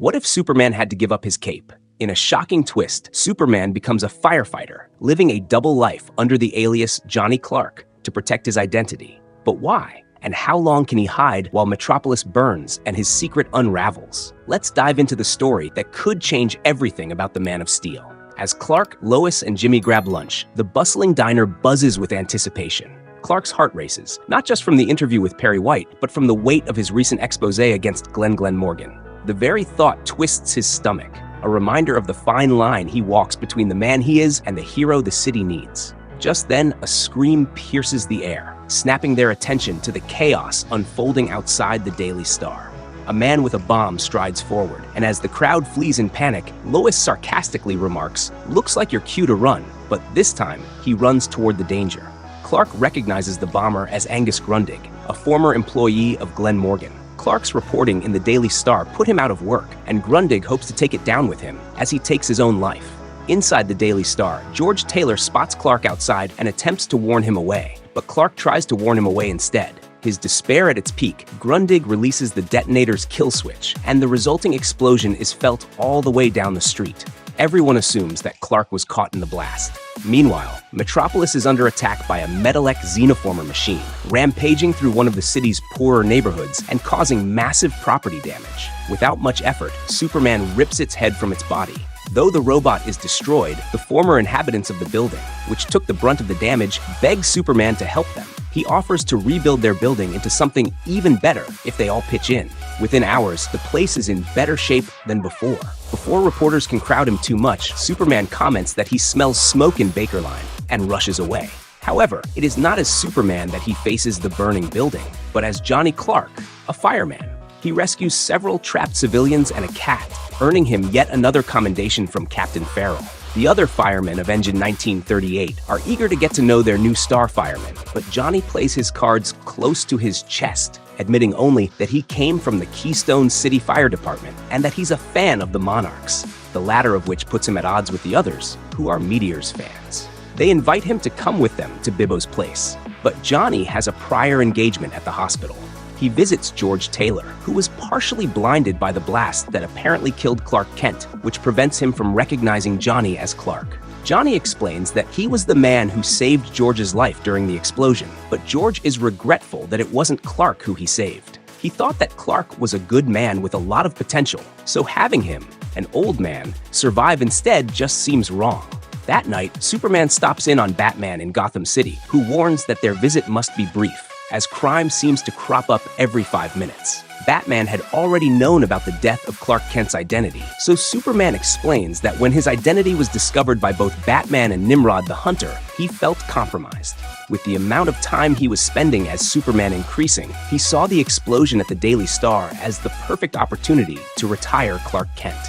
What if Superman had to give up his cape? In a shocking twist, Superman becomes a firefighter, living a double life under the alias Johnny Clark to protect his identity. But why? And how long can he hide while Metropolis burns and his secret unravels? Let's dive into the story that could change everything about the Man of Steel. As Clark, Lois, and Jimmy grab lunch, the bustling diner buzzes with anticipation. Clark's heart races, not just from the interview with Perry White, but from the weight of his recent exposé against Glen Glenmorgan. The very thought twists his stomach, a reminder of the fine line he walks between the man he is and the hero the city needs. Just then, a scream pierces the air, snapping their attention to the chaos unfolding outside the Daily Star. A man with a bomb strides forward, and as the crowd flees in panic, Lois sarcastically remarks, "Looks like you're cue to run," but this time, he runs toward the danger. Clark recognizes the bomber as Angus Grundig, a former employee of Glen Glenmorgan. Clark's reporting in the Daily Star put him out of work, and Grundig hopes to take it down with him as he takes his own life. Inside the Daily Star, George Taylor spots Clark outside and attempts to warn him away, but Clark tries to warn him away instead. His despair at its peak, Grundig releases the detonator's kill switch, and the resulting explosion is felt all the way down the street. Everyone assumes that Clark was caught in the blast. Meanwhile, Metropolis is under attack by a Metalec xenoformer machine, rampaging through one of the city's poorer neighborhoods and causing massive property damage. Without much effort, Superman rips its head from its body. Though the robot is destroyed, the former inhabitants of the building, which took the brunt of the damage, beg Superman to help them. He offers to rebuild their building into something even better if they all pitch in. Within hours, the place is in better shape than before. Before reporters can crowd him too much, Superman comments that he smells smoke in Bakerline and rushes away. However, it is not as Superman that he faces the burning building, but as Johnny Clark, a fireman. He rescues several trapped civilians and a cat, earning him yet another commendation from Captain Farrell. The other firemen of Engine 1938 are eager to get to know their new star fireman, but Johnny plays his cards close to his chest, admitting only that he came from the Keystone City Fire Department and that he's a fan of the Monarchs, the latter of which puts him at odds with the others, who are Meteors fans. They invite him to come with them to Bibbo's place, but Johnny has a prior engagement at the hospital. He visits George Taylor, who was partially blinded by the blast that apparently killed Clark Kent, which prevents him from recognizing Johnny as Clark. Johnny explains that he was the man who saved George's life during the explosion, but George is regretful that it wasn't Clark who he saved. He thought that Clark was a good man with a lot of potential, so having him, an old man, survive instead just seems wrong. That night, Superman stops in on Batman in Gotham City, who warns that their visit must be brief, as crime seems to crop up every 5 minutes. Batman had already known about the death of Clark Kent's identity, so Superman explains that when his identity was discovered by both Batman and Nimrod the Hunter, he felt compromised. With the amount of time he was spending as Superman increasing, he saw the explosion at the Daily Star as the perfect opportunity to retire Clark Kent.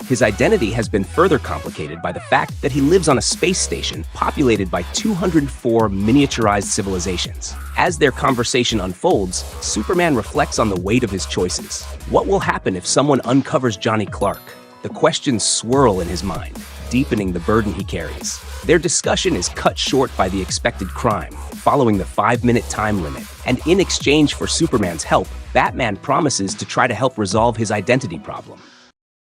His identity has been further complicated by the fact that he lives on a space station populated by 204 miniaturized civilizations. As their conversation unfolds, Superman reflects on the weight of his choices. What will happen if someone uncovers Johnny Clark? The questions swirl in his mind, deepening the burden he carries. Their discussion is cut short by the expected crime, following the 5-minute time limit, and in exchange for Superman's help, Batman promises to try to help resolve his identity problem.